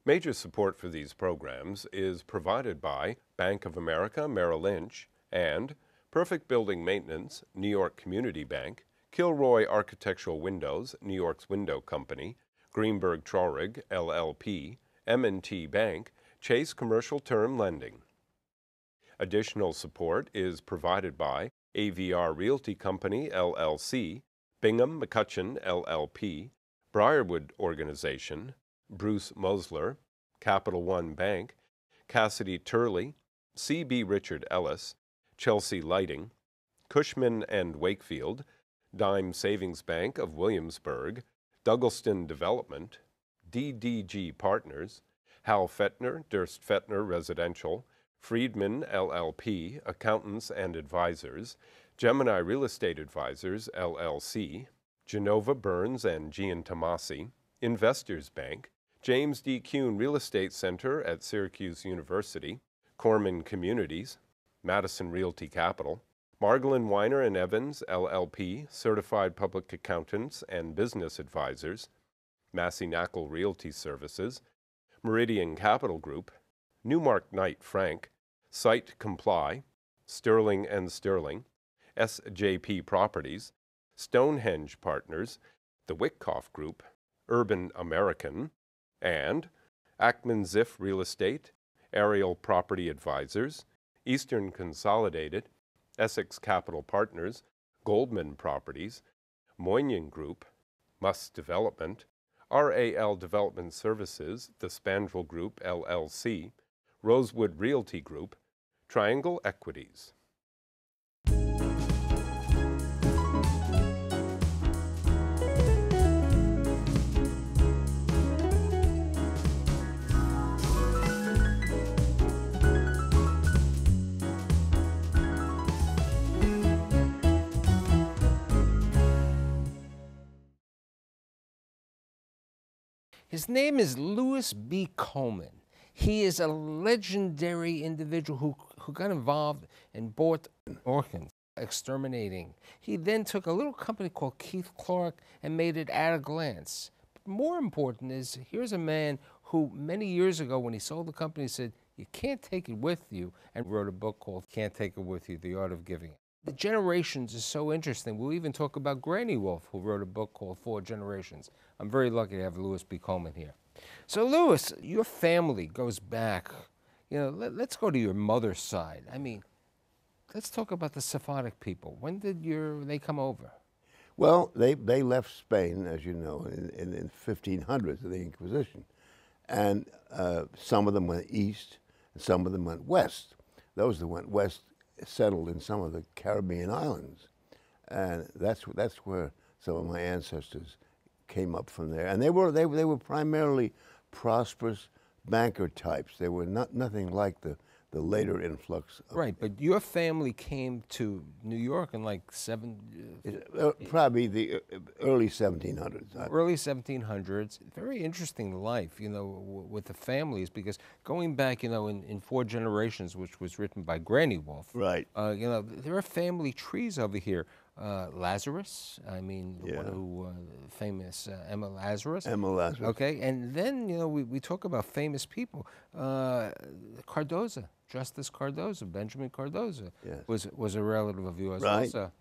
Major support for these programs is provided by Bank of America Merrill Lynch and Perfect Building Maintenance, New York Community Bank, Kilroy Architectural Windows, New York's Window Company, Greenberg Traurig, LLP, M&T Bank, Chase Commercial Term Lending. Additional support is provided by AVR Realty Company, LLC, Bingham McCutcheon, LLP, Briarwood Organization, Bruce Mosler, Capital One Bank, Cassidy Turley, C.B. Richard Ellis, Chelsea Lighting, Cushman and Wakefield, Dime Savings Bank of Williamsburg, Douglaston Development, DDG Partners, Hal Fettner, Durst Fettner Residential, Friedman LLP, Accountants and Advisors, Gemini Real Estate Advisors, LLC, Genova Burns and Gian Tomasi, Investors Bank, James D. Kuhn Real Estate Center at Syracuse University, Corman Communities, Madison Realty Capital, Margolin Weiner and Evans, LLP, Certified Public Accountants and Business Advisors, Massey Knackle Realty Services, Meridian Capital Group, Newmark Knight Frank, Site Comply, Sterling and Sterling, SJP Properties, Stonehenge Partners, the Wickoff Group, Urban American, and Ackman Ziff Real Estate, Ariel Property Advisors, Eastern Consolidated, Essex Capital Partners, Goldman Properties, Moynihan Group, Muss Development, RAL Development Services, the Spandrel Group, LLC, Rosewood Realty Group, Triangle Equities. His name is Louis B. Coleman. He is a legendary individual who got involved and bought orphans, exterminating. He then took a little company called Keith Clark and made it at a glance. But more important is, here's a man who many years ago when he sold the company said, you can't take it with you, and wrote a book called Can't Take It With You, The Art of Giving It. The generations is so interesting. We'll even talk about Granny Wolf, who wrote a book called Four Generations. I'm very lucky to have Louis B. Coleman here. So Louis, your family goes back, let's go to your mother's side. I mean, let's talk about the Sephardic people. When did they come over? Well, they left Spain, as you know, in the 1500s of the Inquisition. And some of them went east, and some of them went west. Those that went west settled in some of the Caribbean islands. And that's where some of my ancestors came up from there. And they were primarily prosperous banker types. They were nothing like the later influx. Right, but your family came to New York in like probably the early 1700s. Early 1700s. Very interesting life, with the families, because going back, in Four Generations, which was written by Granny Wolf. Right. There are family trees over here. Lazarus, Yeah. one who famous Emma Lazarus. Emma Lazarus. Okay, and then we talk about famous people. Cardoza, Justice Cardoza, Benjamin Cardoza, Yes. was a relative of yours also.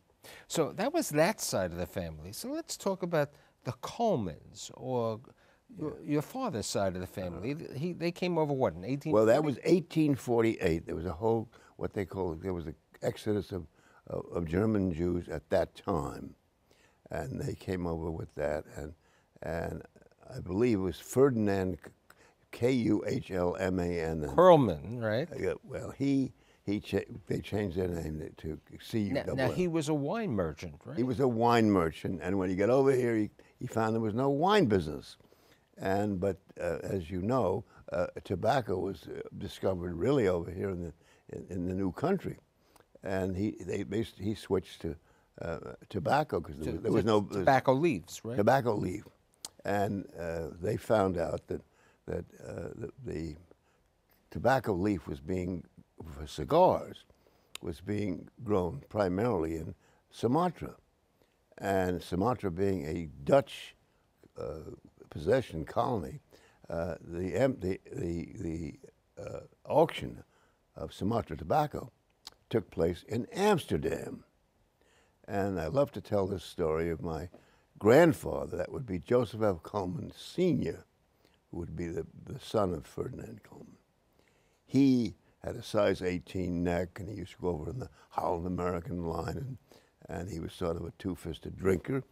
So that was that side of the family. So let's talk about the Colemans, or your father's side of the family. They came over what, in 1840? Well, that was 1848. There was a whole there was an exodus of German Jews at that time, and they came over with that, and I believe it was Ferdinand, Kuhlman. Perlman, right? Well, they changed their name to CUWL. Now he was a wine merchant, right? He was a wine merchant, and when he got over here, he found there was no wine business, but as you know, tobacco was discovered really over here in the new country. And he switched to tobacco because there was no tobacco leaves, right? Tobacco leaf, and they found out that the tobacco leaf was for cigars was being grown primarily in Sumatra, and Sumatra being a Dutch possession colony, the auction of Sumatra tobacco took place in Amsterdam. And I love to tell this story of my grandfather. That would be Joseph F. Coleman Sr., who would be the son of Ferdinand Coleman. He had a size 18 neck, and he used to go over in the Holland American line, and he was sort of a two-fisted drinker.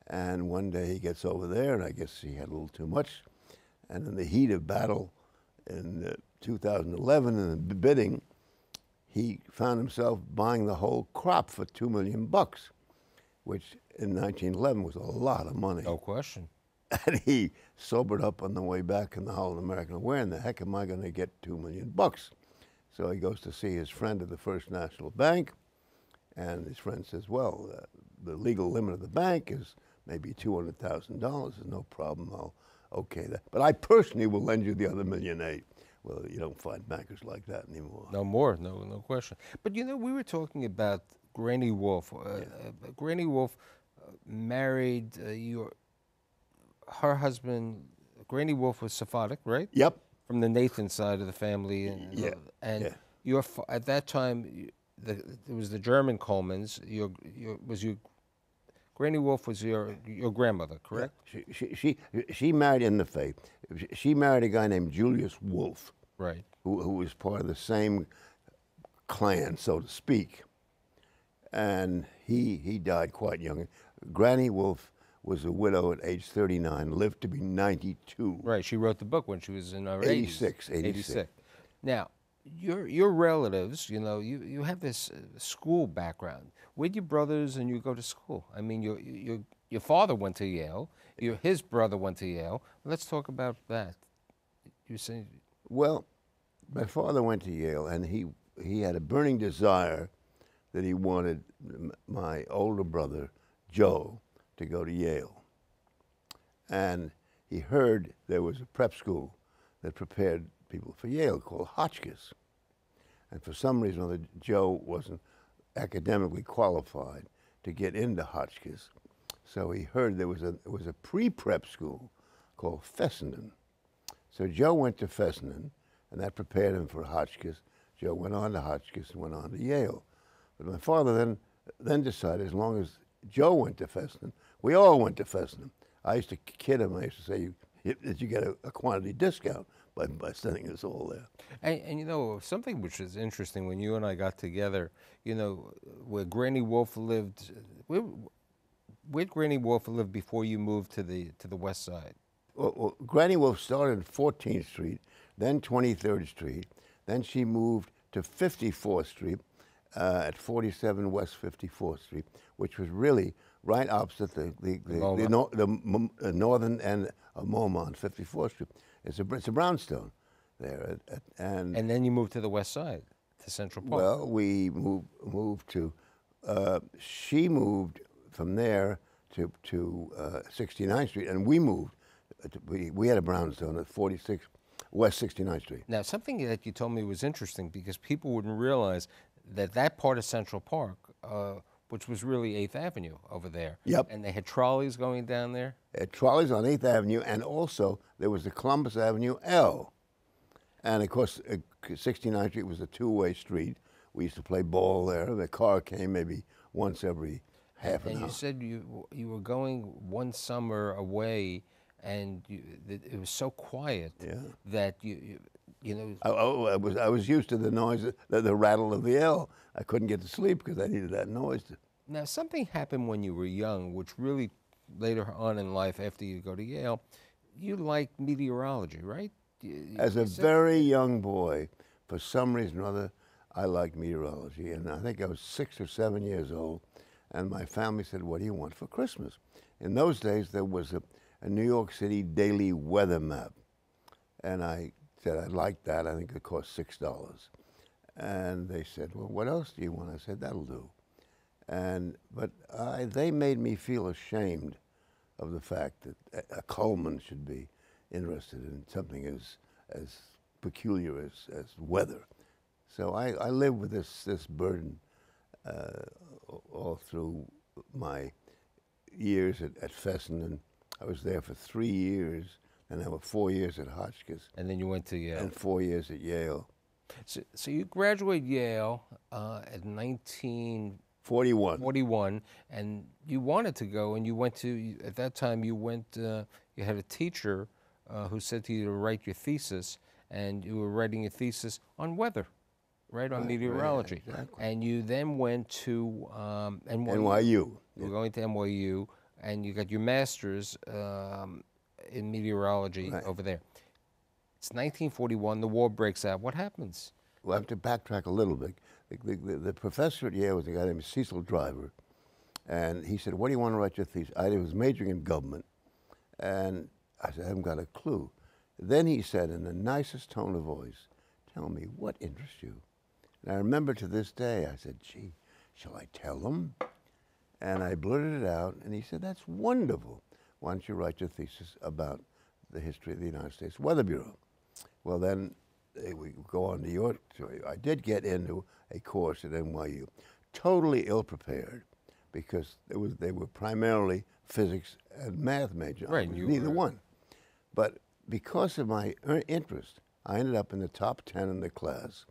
And one day he gets over there, and I guess he had a little too much. And in the heat of battle in 2011, in the bidding, he found himself buying the whole crop for $2 million, which in 1911 was a lot of money. No question. And he sobered up on the way back in the Holland American. Where in the heck am I going to get $2 million? So he goes to see his friend at the First National Bank, and his friend says, well, the legal limit of the bank is maybe $200,000. There's no problem. I'll okay that. But I personally will lend you the other $1.8 million. Well, you don't find bankers like that anymore. No more, no question. But you know, we were talking about Granny Wolf. Granny Wolf married her husband. Granny Wolf was Sephardic, right? Yep. From the Nathan side of the family, and at that time, it was the German Colemans. Granny Wolf was your grandmother, correct? Yeah. She married in the faith. She married a guy named Julius Wolf, right? Who was part of the same clan, so to speak. And he died quite young. Granny Wolf was a widow at age 39, lived to be 92. Right. She wrote the book when she was in her 86. 86. Now, your relatives, you know, you have this school background. Where'd your brothers and you go to school? I mean, your father went to Yale. His brother went to Yale. Let's talk about that. You say. Well, my father went to Yale, and he had a burning desire that he wanted my older brother, Joe, to go to Yale. And he heard there was a prep school that prepared people for Yale called Hotchkiss. And for some reason or other, Joe wasn't academically qualified to get into Hotchkiss. So he heard there was a pre-prep school called Fessenden. So Joe went to Fessenden, and that prepared him for Hotchkiss. Joe went on to Hotchkiss and went on to Yale. But my father then decided, as long as Joe went to Fessenden, we all went to Fessenden. I used to kid him. I used to say, did you get a quantity discount by sending us all there? And you know, something which is interesting, when you and I got together, you know, where Granny Wolf lived, where'd Granny Wolf live before you moved to the west side? Well, Granny Wolf started at 14th Street, then 23rd Street. Then she moved to 54th Street at 47 West 54th Street, which was really right opposite the northern end of MoMA on 54th Street. It's a brownstone there. And then you moved to the west side, to Central Park. Well, we moved to, she moved from there to 69th Street, and we moved, we had a brownstone at 46 West 69th Street. Now, something that you told me was interesting, because people wouldn't realize that part of Central Park, which was really 8th Avenue over there. Yep. And they had trolleys going down there? Trolleys on 8th Avenue, and also there was the Columbus Avenue L. And of course, 69th Street was a two-way street. We used to play ball there. The car came maybe once every half an hour. And you said you were going one summer away, and it was so quiet that you know. I was used to the noise, the rattle of the L. I couldn't get to sleep because I needed that noise. Now, something happened when you were young, which really later on in life, after you go to Yale, you liked meteorology, right? As a very young boy, for some reason or other, I liked meteorology. And I think I was 6 or 7 years old, and my family said, "What do you want for Christmas?" In those days, there was a New York City daily weather map. And I said, "I'd like that. I think it cost $6. And they said, "Well, what else do you want?" I said, "That'll do." But they made me feel ashamed of the fact that a Coleman should be interested in something as peculiar as weather. So I lived with this burden all through my years at Fessenden. I was there for 3 years. and there were 4 years at Hotchkiss And then you went to Yale. and 4 years at Yale. So you graduated Yale at 41. 1941, and you wanted to go, and you went to, at that time you went, you had a teacher who said to you to write your thesis, and you were writing your thesis on weather, right, on Right, meteorology. right, exactly. And you then went to NYU. You were going to NYU, and you got your master's in meteorology Right. over there. It's 1941, the war breaks out. What happens? Well, I have to backtrack a little bit. The professor at Yale was a guy named Cecil Driver, and he said, "What do you want to write your thesis?" I was majoring in government, and I said, "I haven't got a clue." Then he said, in the nicest tone of voice, "Tell me, what interests you?" And I remember to this day, I said, "Gee, shall I tell them?" And I blurted it out, and he said, "That's wonderful. Why don't you write your thesis about the history of the United States Weather Bureau?" Well, then we go on to your story. I did get into a course at NYU, totally ill-prepared, because they were primarily physics and math major. Right, I was you neither were- one. But because of my interest, I ended up in the top 10 in the class.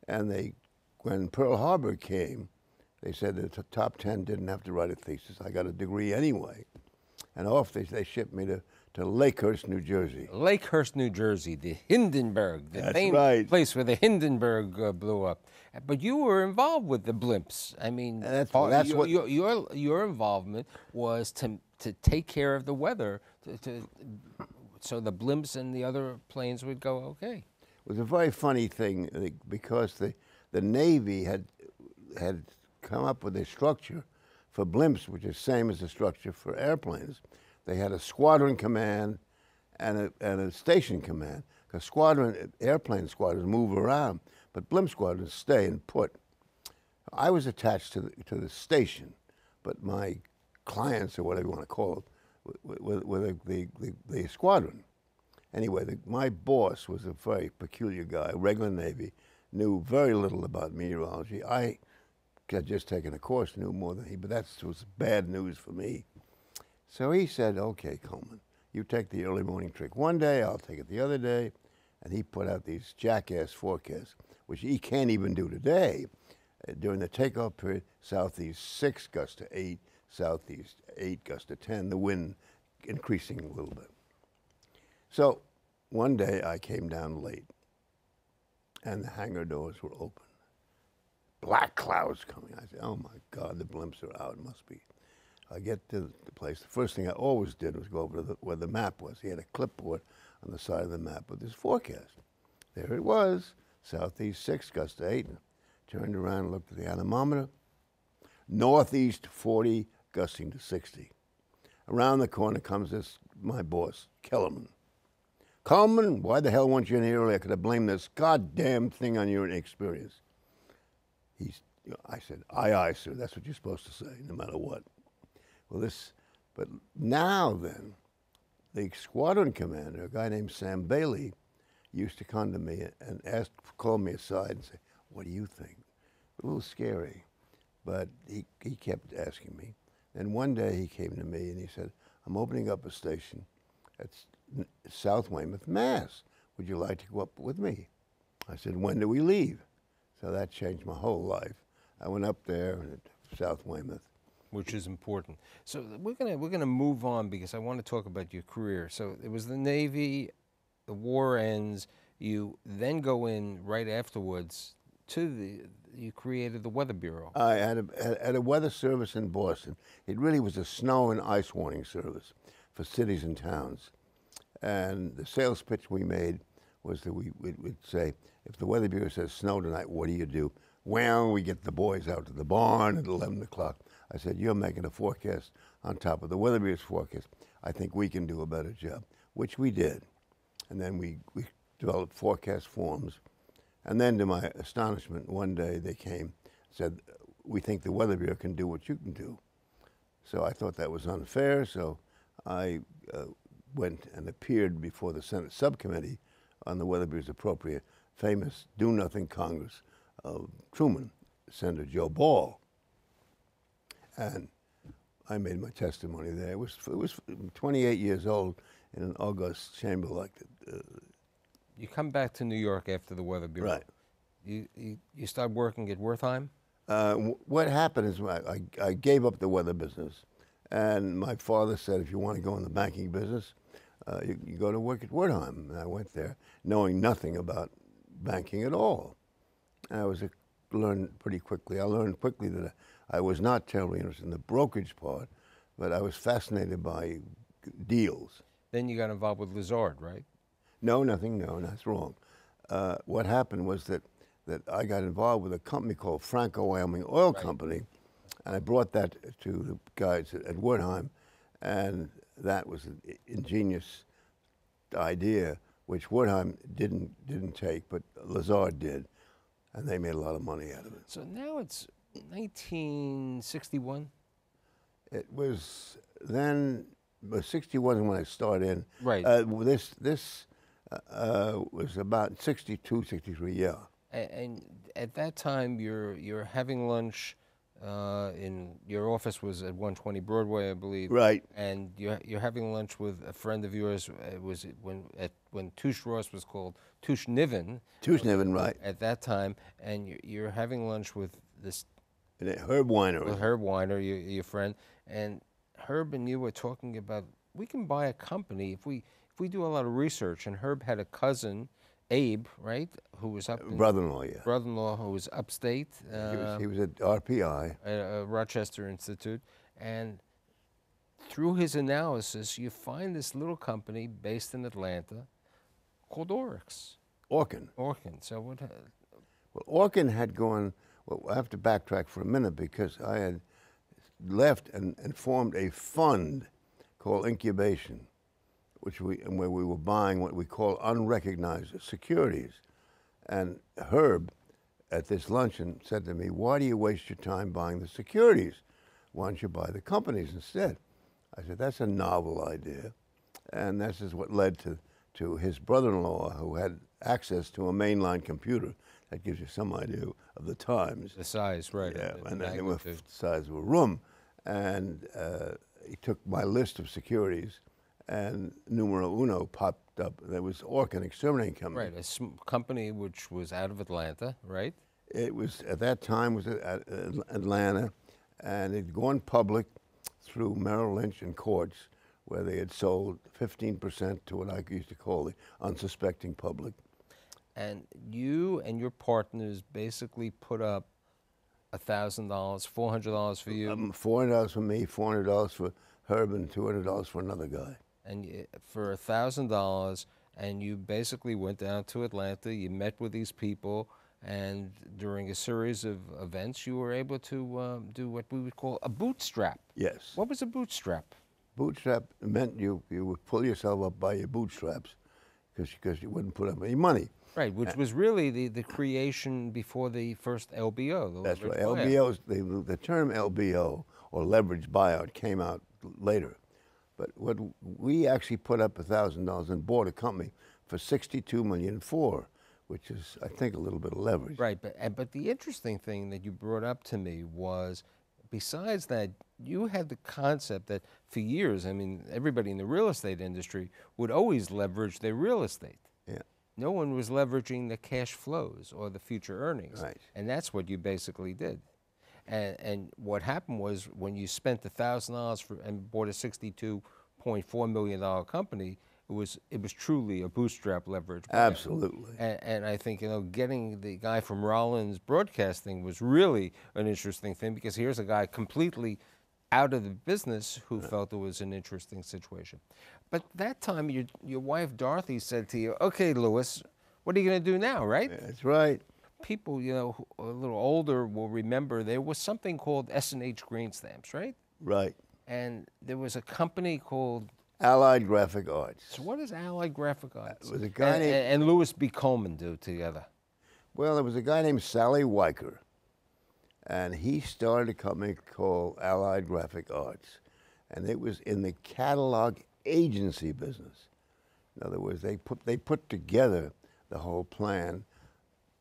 And when Pearl Harbor came, they said the top 10 didn't have to write a thesis. I got a degree anyway. And off they shipped me to Lakehurst, New Jersey. Lakehurst, New Jersey, the Hindenburg, the That's famed right. place where the Hindenburg blew up. But you were involved with the blimps. I mean, And that's what- your involvement was to take care of the weather, so the blimps and the other planes would go okay. It was a very funny thing because the Navy had come up with a structure for blimps, which is the same as the structure for airplanes. They had a squadron command and a station command. Because airplane squadrons move around, but blimp squadrons stay and put. I was attached to the station, but my clients, or whatever you want to call it, were the squadron. Anyway, my boss was a very peculiar guy, regular Navy, knew very little about meteorology. I had just taken a course, knew more than he, but that was bad news for me. So he said, "Okay, Coleman, you take the early morning trick one day, I'll take it the other day." And he put out these jackass forecasts, which he can't even do today. During the takeoff period, southeast 6, gust to 8, southeast 8, gust to 10, the wind increasing a little bit. So one day I came down late, and the hangar doors were open. Black clouds coming. I said, "Oh my God, the blimps are out, it must be." I get to the place. The first thing I always did was go over to where the map was. He had a clipboard on the side of the map with his forecast. There it was, southeast 6, gust to 8. Turned around and looked at the anemometer. Northeast 40, gusting to 60. Around the corner comes my boss, Kellerman. "Coleman, why the hell weren't you in here earlier? I could have blamed this goddamn thing on your inexperience." I said, "Aye, sir. That's what you're supposed to say, no matter what." Well, but now then, the squadron commander, a guy named Sam Bailey, used to come to me and call me aside and say, "What do you think?" A little scary, but he kept asking me. And one day he came to me and he said, "I'm opening up a station at South Weymouth, Mass. Would you like to go up with me?" I said, "When do we leave?" So that changed my whole life. I went up there at South Weymouth. Which is important. So we're gonna move on because I want to talk about your career. So it was the Navy, the war ends. You then go in right afterwards you created the Weather Bureau. I had a weather service in Boston. It really was a snow and ice warning service for cities and towns. And the sales pitch we made was that we would say, if the Weather Bureau says snow tonight, what do? Well, we get the boys out to the barn at 11 o'clock. I said, "You're making a forecast on top of the Weather Bureau's forecast. I think we can do a better job," which we did. And then we developed forecast forms. And then to my astonishment, one day they came and said, "We think the Weather Bureau can do what you can do." So I thought that was unfair, so I went and appeared before the Senate subcommittee on the Weather Bureau's famous do-nothing Congress of Truman, Senator Joe Ball. And I made my testimony there. It was 28 years old. in an august chamber like that. You come back to New York after the Weather Bureau. Right. You start working at Wertheim? What happened is I gave up the weather business, and my father said, if you want to go in the banking business, you go to work at Wertheim. And I went there knowing nothing about banking at all. And I learned pretty quickly. I learned quickly that I was not terribly interested in the brokerage part, but I was fascinated by deals. Then you got involved with Lazard, right? No, nothing. No, that's wrong. What happened was that I got involved with a company called Franco Wyoming Oil Company, and I brought that to the guys at Wertheim, and that was an ingenious idea, which Wertheim didn't take, but Lazard did, and they made a lot of money out of it. So now it's 1961? It was then, but 61 when I started in. Right. This was about 62, 63, yeah. And at that time, you're having lunch in your office was at 120 Broadway, I believe. Right. And you're having lunch with a friend of yours. It was when Touche Ross was called Touche Niven. Touche Niven, right. At that time, and you're having lunch with this Herb Weiner. With Herb Weiner, your friend, and Herb and you were talking about we can buy a company if we do a lot of research. And Herb had a cousin, Abe, right, who was up brother-in-law, yeah. Brother-in-law who was upstate. He was at RPI, at Rochester Institute, and through his analysis, you find this little company based in Atlanta called Oryx. Orkin. Orkin. So what? Well, Orkin had gone. Well, I have to backtrack for a minute because I had left and formed a fund called Incubation, where we were buying what we call unrecognized securities. And Herb, at this luncheon, said to me, "Why do you waste your time buying the securities? Why don't you buy the companies instead?" I said, "That's a novel idea." And this is what led to his brother-in-law, who had access to a mainline computer. That gives you some idea of the times. The size, right. Yeah, the and they were magnitude. the size of a room. And he took my list of securities, and numero uno popped up. There was Orkin Exterminating Company. Right, a company which was out of Atlanta, right? It was, at that time, was at Atlanta, and it had gone public through Merrill Lynch and courts, where they had sold 15% to what I used to call the unsuspecting public. And you and your partners basically put up $1,000, $400 for you. $400 for me, $400 for Herb, and $200 for another guy. And for $1,000, and you basically went down to Atlanta, you met with these people, and during a series of events, you were able to do what we would call a bootstrap. Yes. What was a bootstrap? Bootstrap meant you would pull yourself up by your bootstraps because you wouldn't put up any money. Right, which was really the creation before the first LBO. That's right. Buyout. The term LBO, or leveraged buyout, came out later. But what we actually put up $1,000 and bought a company for $62 million for, which is, I think, a little bit of leverage. Right, but the interesting thing that you brought up to me was, besides that, you had the concept that for years, I mean, everybody in the real estate industry would always leverage their real estate. Yeah. No one was leveraging the cash flows or the future earnings. Right. And that's what you basically did. And what happened was when you spent $1,000 and bought a $62.4 million company, it was truly a bootstrap leverage. Absolutely. And I think, getting the guy from Rollins Broadcasting was really an interesting thing, because here's a guy completely out of the business who felt it was an interesting situation. But that time, your wife Dorothy said to you, "Okay, Louis, what are you going to do now?" Right? That's right. People, who are a little older will remember there was something called S&H Green Stamps, right? Right. And there was a company called Allied Graphic Arts. So what does Allied Graphic Arts It was a guy named, and Louis B. Coleman do together? well, there was a guy named Sally Weicker, and he started a company called Allied Graphic Arts, and it was in the catalog agency business. In other words, they put together the whole plan.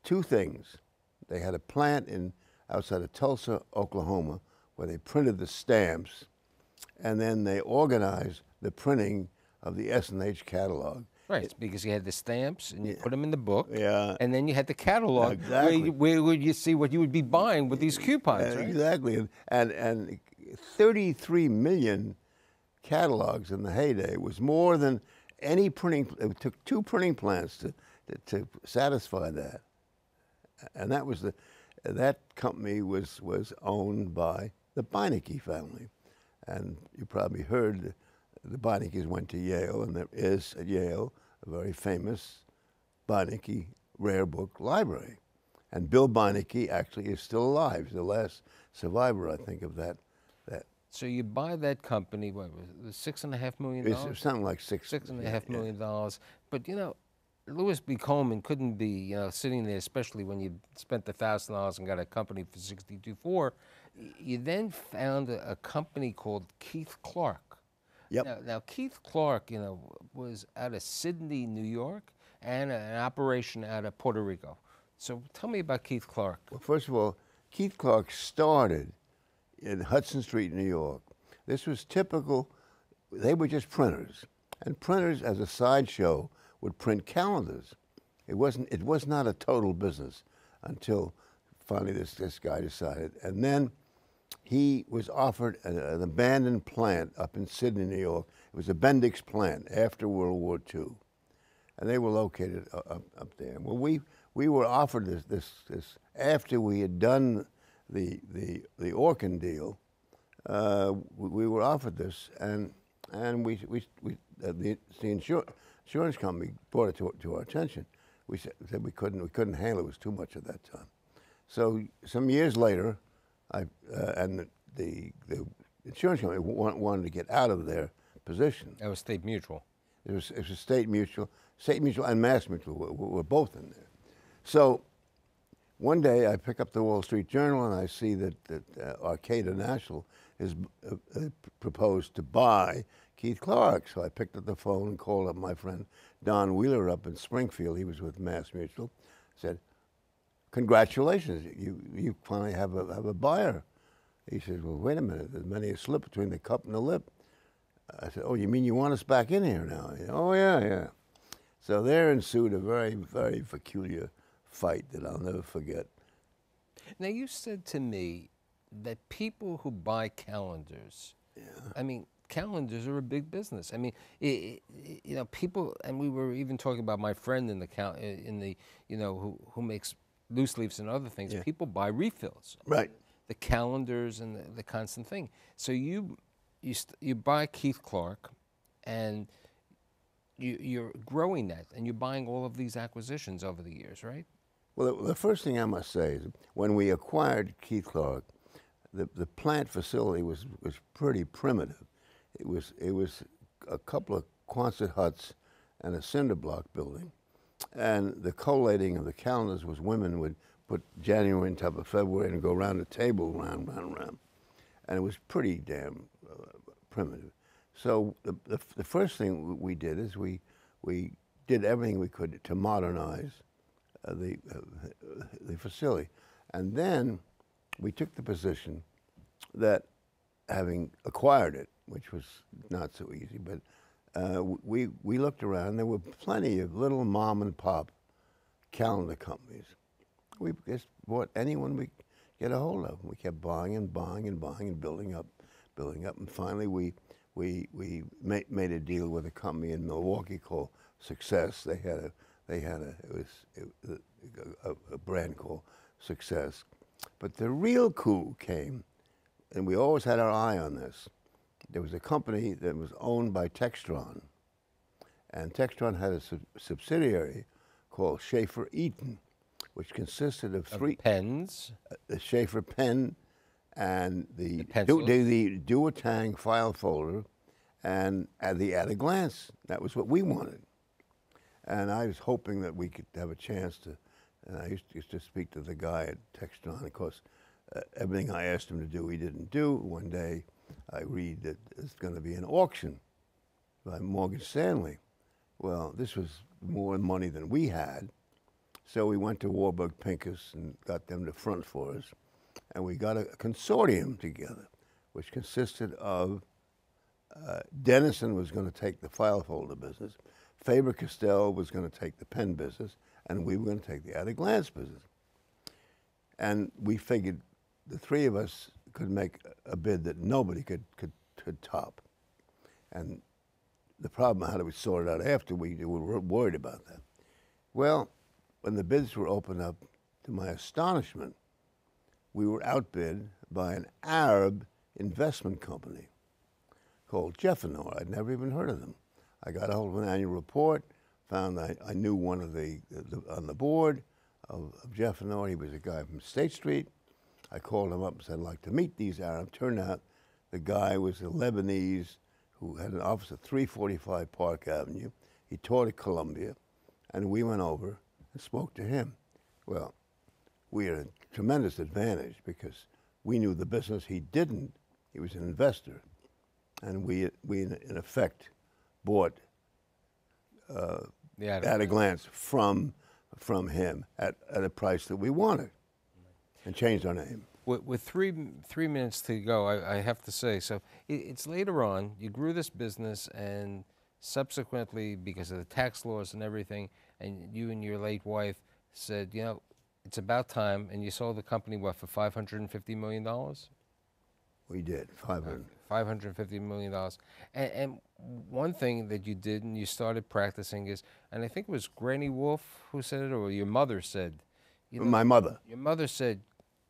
Two things. They had a plant outside of Tulsa, Oklahoma, where they printed the stamps, and then they organized the printing of the S&H catalog. Right, because you had the stamps and you put them in the book. Yeah. And then you had the catalog Exactly. where would you see what you would be buying with these coupons, right? Exactly. And 33 million catalogs in the heyday was more than any printing. It took 2 printing plants to satisfy that. And that company was owned by the Beinecke family. And you probably heard the Beineckes went to Yale, and there is at Yale a very famous Beinecke rare book library. And Bill Beinecke actually is still alive. He's the last survivor, I think, of that. So you buy that company, what was it, $6.5 million? It's something like $6.5 million. But you know, Louis B. Coleman couldn't be sitting there, especially when you spent $1,000 and got a company for $62.4. You then found a company called Keith Clark. Yep. Now Keith Clark, was out of Sydney, New York, and an operation out of Puerto Rico. So tell me about Keith Clark. Well, first of all, Keith Clark started in Hudson Street, New York. This was typical. They were just printers, and printers, as a sideshow, would print calendars. It was not a total business until finally this guy decided. And then he was offered an abandoned plant up in Sydney, New York. It was a Bendix plant after World War II, and they were located up there. Well, we were offered this after we had done the Orkin deal. We were offered this, and the insurance company brought it to our attention. We said we couldn't handle it. It was too much at that time. So some years later, and the insurance company wanted to get out of their position. That was State Mutual. It was State Mutual and Mass Mutual were both in there. So one day I pick up the Wall Street Journal and I see that Arcata National has proposed to buy Keith Clark. So I picked up the phone and called up my friend Don Wheeler up in Springfield. He was with Mass Mutual. Said, "Congratulations, you finally have a buyer." He said, "Well, wait a minute. There's many a slip between the cup and the lip." I said, "Oh, you mean you want us back in here now?" He said, "Oh, yeah." So there ensued a very, very peculiar fight that I'll never forget. Now, you said to me that people who buy calendars, I mean, calendars are a big business. I mean, people, and we were even talking about my friend who makes loose leaves and other things. Yeah. People buy refills. Right. The calendars and the constant thing. So you buy Keith Clark, and you're growing that, and you're buying all of these acquisitions over the years, right? Well, the first thing I must say is when we acquired Keith Clark, the plant facility was pretty primitive. It was a couple of Quonset huts and a cinder block building, and the collating of the calendars was women would put January on top of February and go around the table, round, and it was pretty damn primitive. So the first thing we did is we did everything we could to modernize the facility, and then we took the position that, having acquired it, which was not so easy, but we looked around. There were plenty of little mom and pop calendar companies. We just bought anyone we could get a hold of. We kept buying and building up, and finally we made a deal with a company in Milwaukee called Success. They had a brand called Success. But the real coup came, and we always had our eye on this. There was a company that was owned by Textron, and Textron had a subsidiary called Schaefer Eaton, which consisted of three pens, the Schaefer pen, and the Duotang file folder, and the At a Glance. That was what we wanted. And I was hoping that we could have a chance to, and I used to speak to the guy at Textron. Of course, everything I asked him to do, he didn't do. One day, I read that there's going to be an auction by Morgan Stanley. Well, this was more money than we had. So we went to Warburg Pincus and got them to front for us. And we got a consortium together, which consisted of Dennison was going to take the file folder business, Faber-Castell was going to take the pen business, and we were going to take the at-a-glance business. And we figured the three of us could make a bid that nobody could top. And the problem, how do we sort it out after we were worried about that? Well, when the bids were opened up, to my astonishment, we were outbid by an Arab investment company called Jeffenor. I'd never even heard of them. I got a hold of an annual report, found I knew one of on the board of Jeffenor. He was a guy from State Street. I called him up and said, I'd like to meet these Arabs. Turned out the guy was a Lebanese who had an office at 345 Park Avenue. He taught at Columbia, and we went over and spoke to him. Well, we had a tremendous advantage because we knew the business. He didn't. He was an investor. And we in effect, bought at a glance from him at a price that we wanted and changed our name. With three minutes to go, I have to say, so it's later on, you grew this business, and subsequently, because of the tax laws and everything, and you and your late wife said, you know, it's about time, and you sold the company, what, for $550 million? We did, $550 million. And one thing that you did, and you started practicing is, and I think it was Granny Wolf who said it, or your mother said. You know, my mother. Your mother said,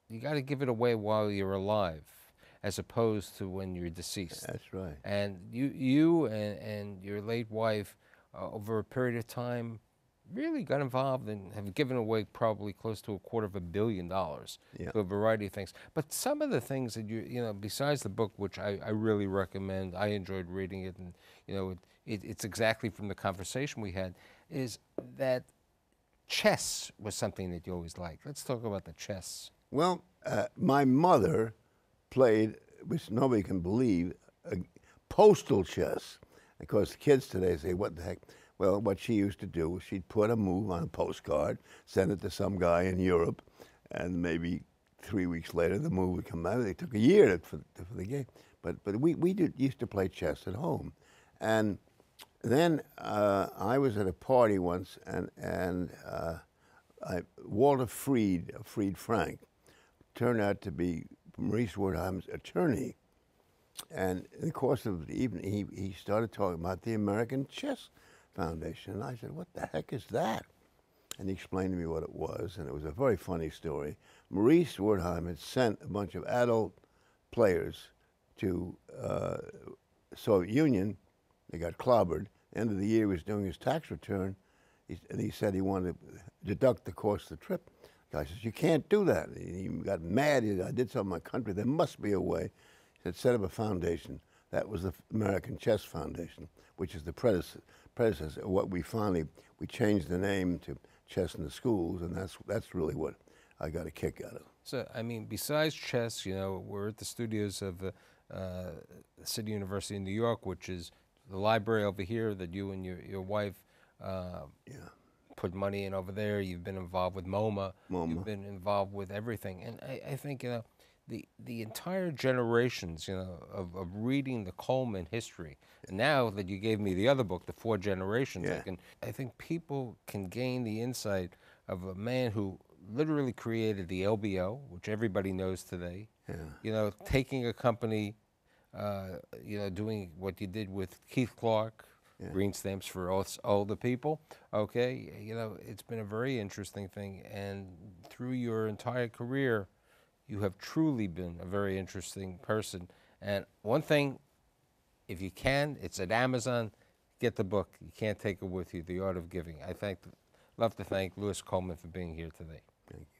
you got to give it away while you're alive, as opposed to when you're deceased. That's right. And you and your late wife, over a period of time, really got involved and have given away probably close to $250 million to a variety of things. But some of the things that you know, besides the book, which I really recommend, I enjoyed reading it, and you know, it's exactly from the conversation we had, is that chess was something that you always liked. Let's talk about the chess. Well, my mother played, which nobody can believe, postal chess. Of course, the kids today say, what the heck? Well, what she used to do was she'd put a move on a postcard, send it to some guy in Europe, and maybe 3 weeks later the move would come out. It took a year for the game. But we used to play chess at home. And then I was at a party once, and Walter Fried Frank, turned out to be Maurice Wertheim's attorney. And in the course of the evening, he started talking about the American Chess Foundation. And I said, what the heck is that? And he explained to me what it was, and it was a very funny story. Maurice Wertheim had sent a bunch of adult players to Soviet Union. They got clobbered. End of the year, he was doing his tax return, and he said he wanted to deduct the cost of the trip. The guy says, you can't do that. He got mad. He said, I did something in my country. There must be a way. He said, set up a foundation. That was the American Chess Foundation, which is the predecessor of what we changed the name to Chess in the Schools, and that's really what I got a kick out of. So, I mean, besides chess, you know, we're at the studios of the City University in New York, which is the library over here that you and your wife put money in over there. You've been involved with MoMA. You've been involved with everything. And I think, you know, the entire generations, you know, of reading the Coleman history. And now that you gave me the other book, The Four Generations, I think people can gain the insight of a man who literally created the LBO, which everybody knows today. You know, taking a company, you know, doing what you did with Keith Clark, green stamps for us older people. Okay, you know, it's been a very interesting thing, and through your entire career, you have truly been a very interesting person. And one thing, if you can, it's at Amazon. Get the book. You can't take it with you, The Art of Giving. Love to thank Louis Coleman for being here today. Thank you.